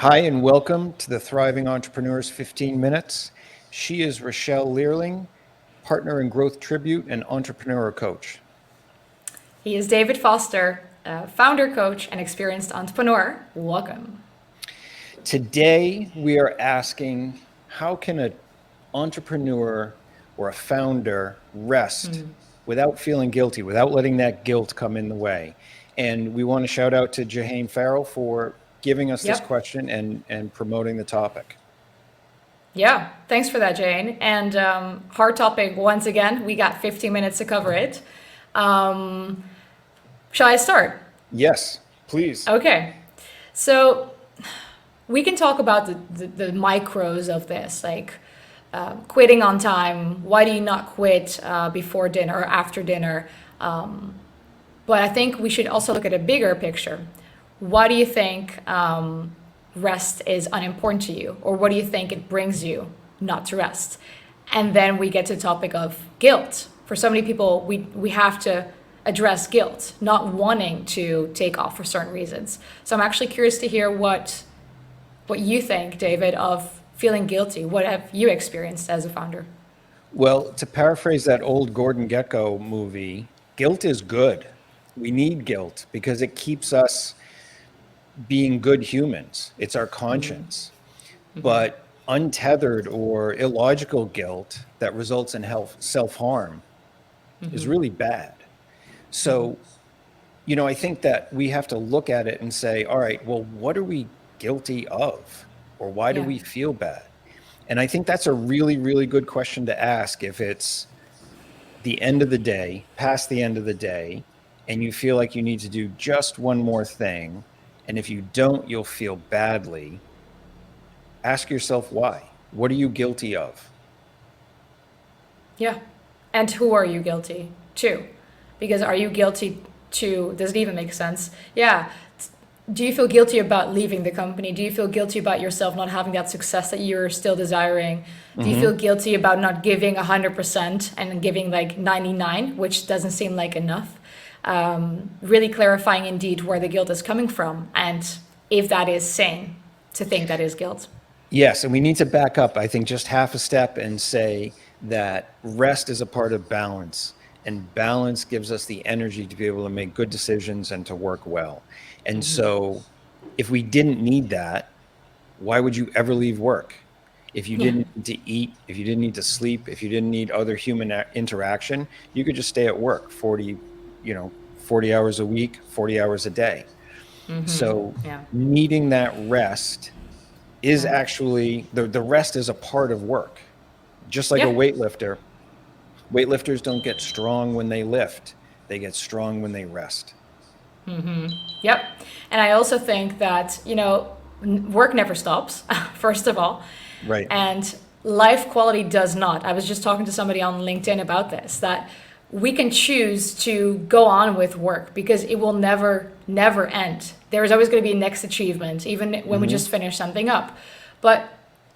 Hi, and welcome to the Thriving Entrepreneurs 15 Minutes. She is Rochelle Learling, partner in Growth Tribute and entrepreneur coach. He is David Foster, founder, coach, and experienced entrepreneur. Welcome. Today, we are asking how can an entrepreneur or a founder rest without feeling guilty, without letting that guilt come in the way? And we want to shout out to Jahane Farrell for giving us this Yep. question and promoting the topic. Yeah. Thanks for that, Jane. And hard topic once again. We got 15 minutes to cover it. Um, shall I start? Yes, please. Okay. So we can talk about the micros of this, like quitting on time. Why do you not quit before dinner or after dinner? But I think we should also look at a bigger picture. Why do you think rest is unimportant to you? Or what do you think it brings you not to rest? And then we get to the topic of guilt. For so many people, we have to address guilt, not wanting to take off for certain reasons. So I'm actually curious to hear what you think, David, of feeling guilty. What have you experienced as a founder? Well, to paraphrase that old Gordon Gekko movie, guilt is good. We need guilt because it keeps us being good humans. It's our conscience. But untethered or illogical guilt that results in self-harm is really bad. So, I think that we have to look at it and say, all right, well, what are we guilty of? Or why do Yeah. we feel bad? And I think that's a really, really good question to ask if it's the end of the day, past the end of the day, and you feel like you need to do just one more thing. And if you don't, you'll feel badly. Ask yourself why. What are you guilty of? Yeah. And who are you guilty to? Because are you guilty to, does it even make sense? Yeah. Do you feel guilty about leaving the company? Do you feel guilty about yourself not having that success that you're still desiring? Do you feel guilty about not giving 100% and giving like 99, which doesn't seem like enough? Really clarifying indeed where the guilt is coming from and if that is sane to think that is guilt. Yes, and we need to back up, I think, just half a step and say that rest is a part of balance, and balance gives us the energy to be able to make good decisions and to work well. And so, if we didn't need that, why would you ever leave work? If you Yeah. didn't need to eat, if you didn't need to sleep, if you didn't need other human interaction, you could just stay at work 40 hours a week, 40 hours a day. So, Yeah. needing that rest is Yeah. actually the rest is a part of work. Just like a Yeah. weightlifter, weightlifters don't get strong when they lift, they get strong when they rest. Yep. And I also think that, work never stops, first of all. Right. And life quality does not. I was just talking to somebody on LinkedIn about this, that we can choose to go on with work because it will never end. There is always going to be a next achievement, even when we just finish something up. But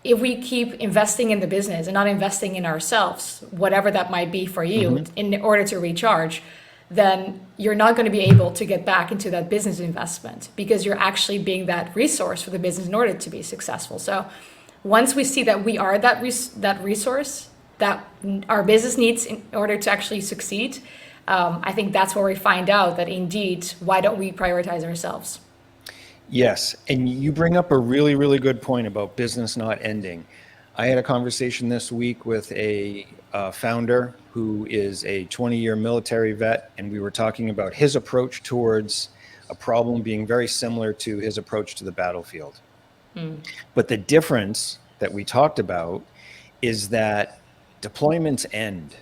if we keep investing in the business and not investing in ourselves, whatever that might be for you, in order to recharge, then you're not going to be able to get back into that business investment because you're actually being that resource for the business in order to be successful. So once we see that we are that resource that our business needs in order to actually succeed, I think that's where we find out that indeed, why don't we prioritize ourselves? Yes, and you bring up a really, really good point about business not ending. I had a conversation this week with a founder who is a 20-year military vet, and we were talking about his approach towards a problem being very similar to his approach to the battlefield. But the difference that we talked about is that deployments end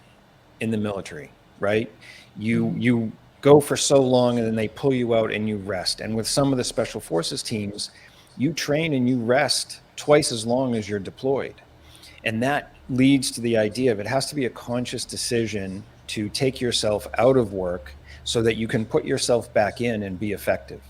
in the military, right? You go for so long and then they pull you out and you rest. And with some of the special forces teams, you train and you rest twice as long as you're deployed. And that leads to the idea of it has to be a conscious decision to take yourself out of work so that you can put yourself back in and be effective.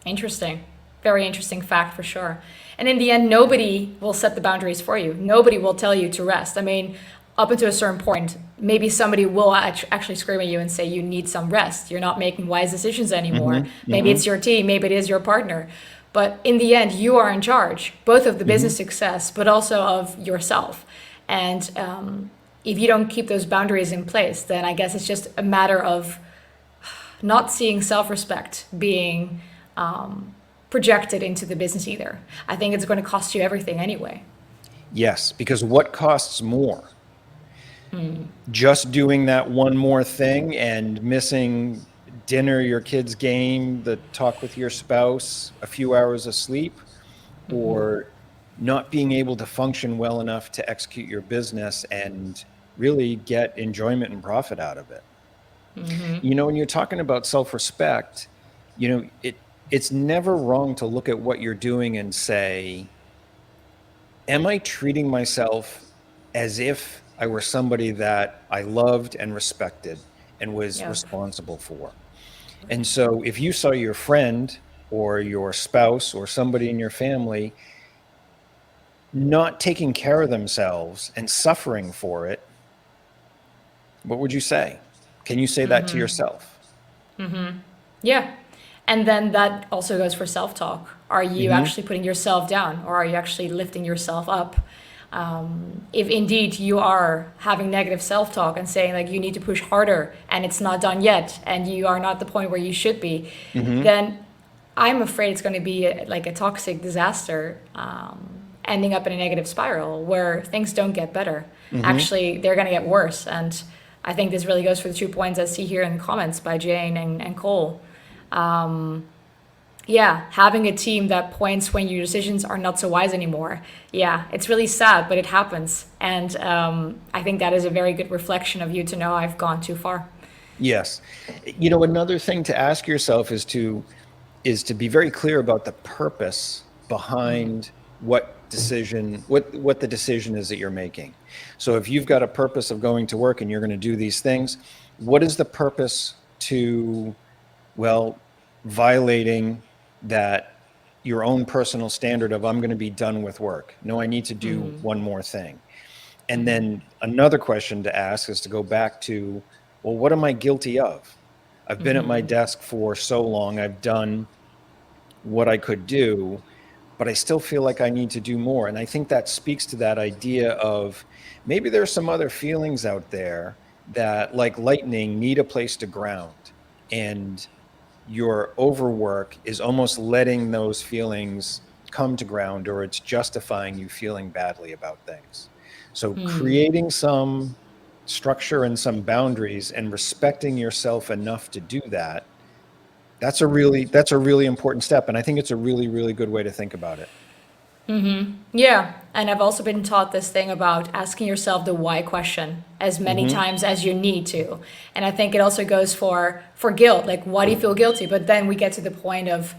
Interesting. Very interesting fact for sure. And in the end, nobody will set the boundaries for you. Nobody will tell you to rest. I mean, up until a certain point, maybe somebody will actually scream at you and say you need some rest. You're not making wise decisions anymore. Maybe it's your team, maybe it is your partner. But in the end, you are in charge, both of the business success, but also of yourself. And if you don't keep those boundaries in place, then I guess it's just a matter of not seeing self-respect being projected into the business either. I think it's going to cost you everything anyway. Yes, because what costs more? Just doing that one more thing and missing dinner, your kid's game, the talk with your spouse, a few hours of sleep, or not being able to function well enough to execute your business and really get enjoyment and profit out of it. When you're talking about self-respect, it's never wrong to look at what you're doing and say, am I treating myself as if I were somebody that I loved and respected and was Yeah. responsible for? And so if you saw your friend or your spouse or somebody in your family not taking care of themselves and suffering for it, what would you say? Can you say that to yourself? Yeah. And then that also goes for self-talk. Are you actually putting yourself down, or are you actually lifting yourself up? If indeed you are having negative self-talk and saying like you need to push harder and it's not done yet and you are not at the point where you should be, then I'm afraid it's going to be like a toxic disaster, ending up in a negative spiral where things don't get better. Actually, they're going to get worse. And I think this really goes for the 2 points I see here in the comments by Jane and Cole. Yeah, having a team that points when your decisions are not so wise anymore. Yeah, it's really sad, but it happens. And I think that is a very good reflection of you to know I've gone too far. Yes. Another thing to ask yourself is to be very clear about the purpose behind what the decision is that you're making. So if you've got a purpose of going to work and you're going to do these things, what is the purpose to, well, violating that your own personal standard of I'm going to be done with work? No, I need to do one more thing. And then another question to ask is to go back to, well, what am I guilty of? I've been at my desk for so long. I've done what I could do, but I still feel like I need to do more. And I think that speaks to that idea of maybe there's some other feelings out there that, like lightning, need a place to ground. And your overwork is almost letting those feelings come to ground, or it's justifying you feeling badly about things. So creating some structure and some boundaries and respecting yourself enough to do that, that's a really important step. And I think it's a really, really good way to think about it. Yeah, and I've also been taught this thing about asking yourself the why question as many times as you need to. And I think it also goes for guilt, like why do you feel guilty? But then we get to the point of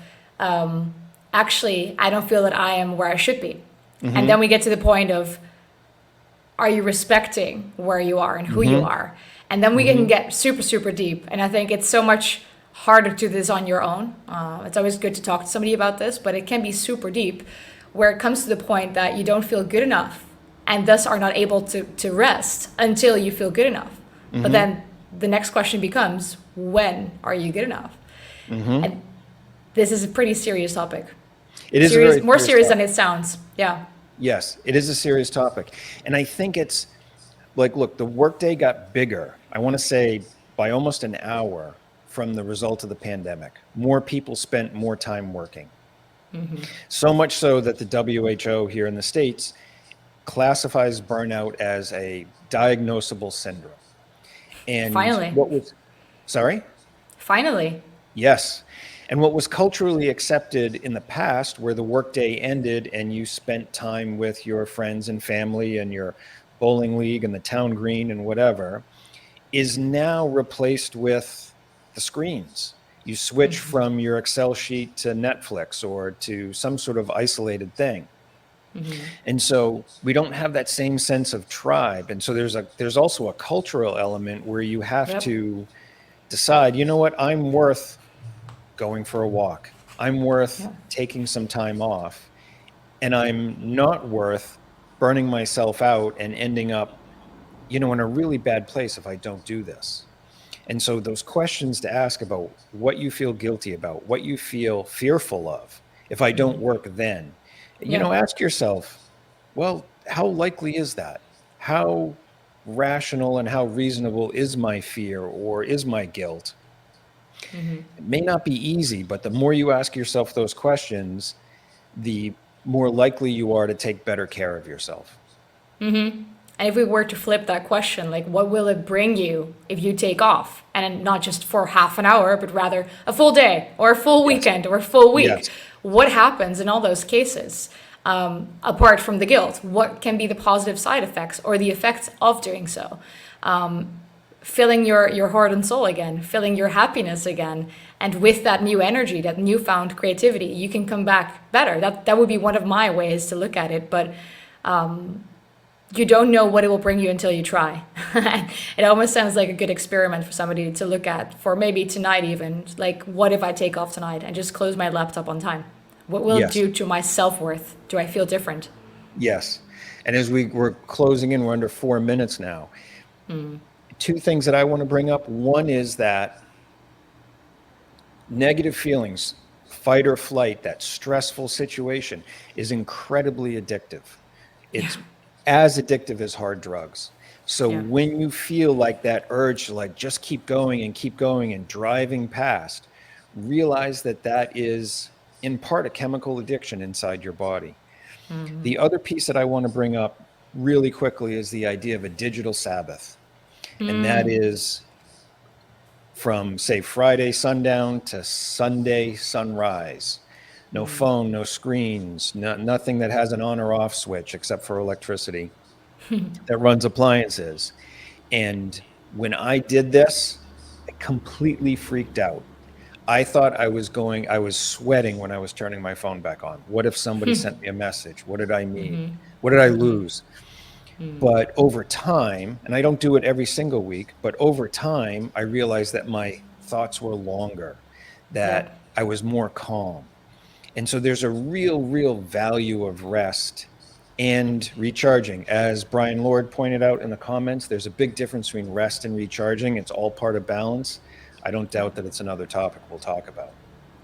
actually I don't feel that I am where I should be. And then we get to the point of are you respecting where you are and who you are? And then we can get super, super deep. And I think it's so much harder to do this on your own. It's always good to talk to somebody about this, but it can be super deep where it comes to the point that you don't feel good enough and thus are not able to rest until you feel good enough. But then the next question becomes, when are you good enough? And this is a pretty serious topic. It is serious, a very more serious serious than topic. it sounds. Yeah. Yes, it is a serious topic. And I think it's like, look, the workday got bigger, I want to say by almost an hour from the result of the pandemic. More people spent more time working. So much so that the WHO here in the States classifies burnout as a diagnosable syndrome. And Finally. what was, sorry? Finally. Yes. And what was culturally accepted in the past, where the workday ended and you spent time with your friends and family and your bowling league and the town green and whatever, is now replaced with the screens. You switch from your Excel sheet to Netflix or to some sort of isolated thing. And so we don't have that same sense of tribe. And so there's also a cultural element where you have Yep. to decide, you know what, I'm worth going for a walk. I'm worth Yeah. taking some time off. And I'm not worth burning myself out and ending up, in a really bad place if I don't do this. And so those questions to ask about what you feel guilty about, what you feel fearful of, if I don't work then? Yeah. Ask yourself, well, how likely is that? How rational and how reasonable is my fear or is my guilt? It may not be easy, but the more you ask yourself those questions, the more likely you are to take better care of yourself. And if we were to flip that question, like what will it bring you if you take off? And not just for half an hour, but rather a full day or a full Yes. weekend or a full week. Yes. What happens in all those cases? Apart from the guilt, what can be the positive side effects or the effects of doing so? Filling your heart and soul again, filling your happiness again. And with that new energy, that newfound creativity, you can come back better. That would be one of my ways to look at it. But you don't know what it will bring you until you try. It almost sounds like a good experiment for somebody to look at for maybe tonight even. Like, what if I take off tonight and just close my laptop on time? What will it Yes. do to my self-worth? Do I feel different? Yes. And as we're closing in, we're under 4 minutes now. Two things that I want to bring up. One is that negative feelings, fight or flight, that stressful situation is incredibly addictive. Yeah. It's as addictive as hard drugs. So Yeah. when you feel like that urge to like just keep going and driving past, realize that that is in part a chemical addiction inside your body. The other piece that I want to bring up really quickly is the idea of a digital Sabbath. And that is from, say, Friday sundown to Sunday sunrise. No phone, no screens, nothing that has an on or off switch except for electricity that runs appliances. And when I did this, I completely freaked out. I thought I was sweating when I was turning my phone back on. What if somebody sent me a message? What did I need? What did I lose? But over time, and I don't do it every single week, but over time, I realized that my thoughts were longer, that Yep. I was more calm. And so there's a real value of rest and recharging. As Brian Lord pointed out in the comments, there's a big difference between rest and recharging. It's all part of balance. I don't doubt that it's another topic we'll talk about.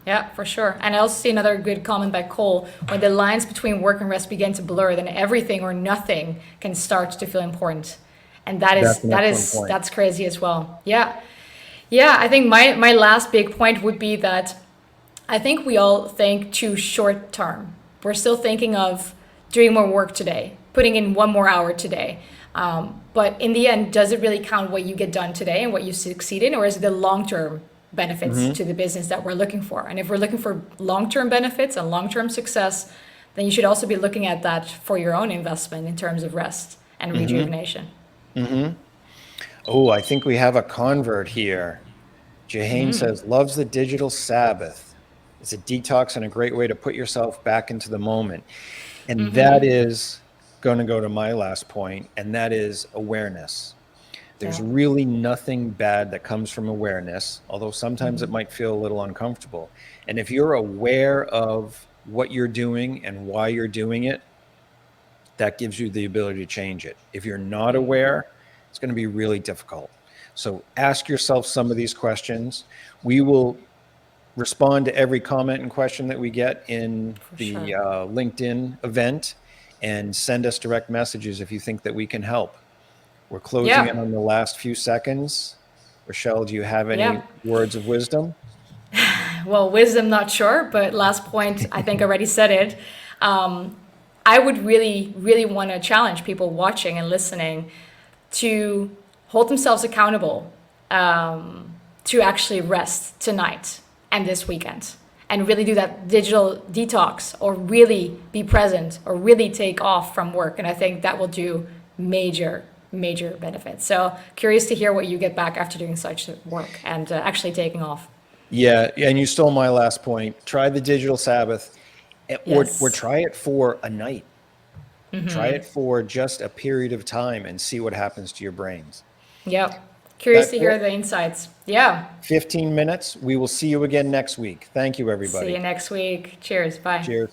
Yeah, for sure. And I also see another good comment by Cole. When the lines between work and rest begin to blur, then everything or nothing can start to feel important. And that is That's an excellent point. that's crazy as well. Yeah. Yeah, I think my last big point would be that I think we all think too short term. We're still thinking of doing more work today, putting in one more hour today. But in the end, does it really count what you get done today and what you succeed in, or is it the long term benefits Hmm. to the business that we're looking for? And if we're looking for long term benefits and long term success, then you should also be looking at that for your own investment in terms of rest and Hmm. rejuvenation. Hmm. Oh, I think we have a convert here. Jahane says, loves the digital Sabbath. It's a detox and a great way to put yourself back into the moment. And that is going to go to my last point, and that is awareness. There's Yeah. really nothing bad that comes from awareness, although sometimes it might feel a little uncomfortable. And if you're aware of what you're doing and why you're doing it, that gives you the ability to change it. If you're not aware, it's going to be really difficult. So ask yourself some of these questions. We will respond to every comment and question that we get in For the sure. LinkedIn event, and send us direct messages if you think that we can help. We're closing in Yeah. on the last few seconds. Rochelle, do you have any Yeah. words of wisdom? Well, wisdom, not sure, but last point, I think I already said it. I would really want to challenge people watching and listening to hold themselves accountable, to actually rest tonight and this weekend and really do that digital detox or really be present or really take off from work. And I think that will do major benefits. So curious to hear what you get back after doing such work and actually taking off. Yeah, and you stole my last point. Try the digital Sabbath, or Yes. try it for a night. Try it for just a period of time and see what happens to your brains. Yep. Curious That's to hear it. the insights. Yeah. 15 minutes. We will see you again next week. Thank you, See you everybody. next week. Cheers. Bye. Cheers.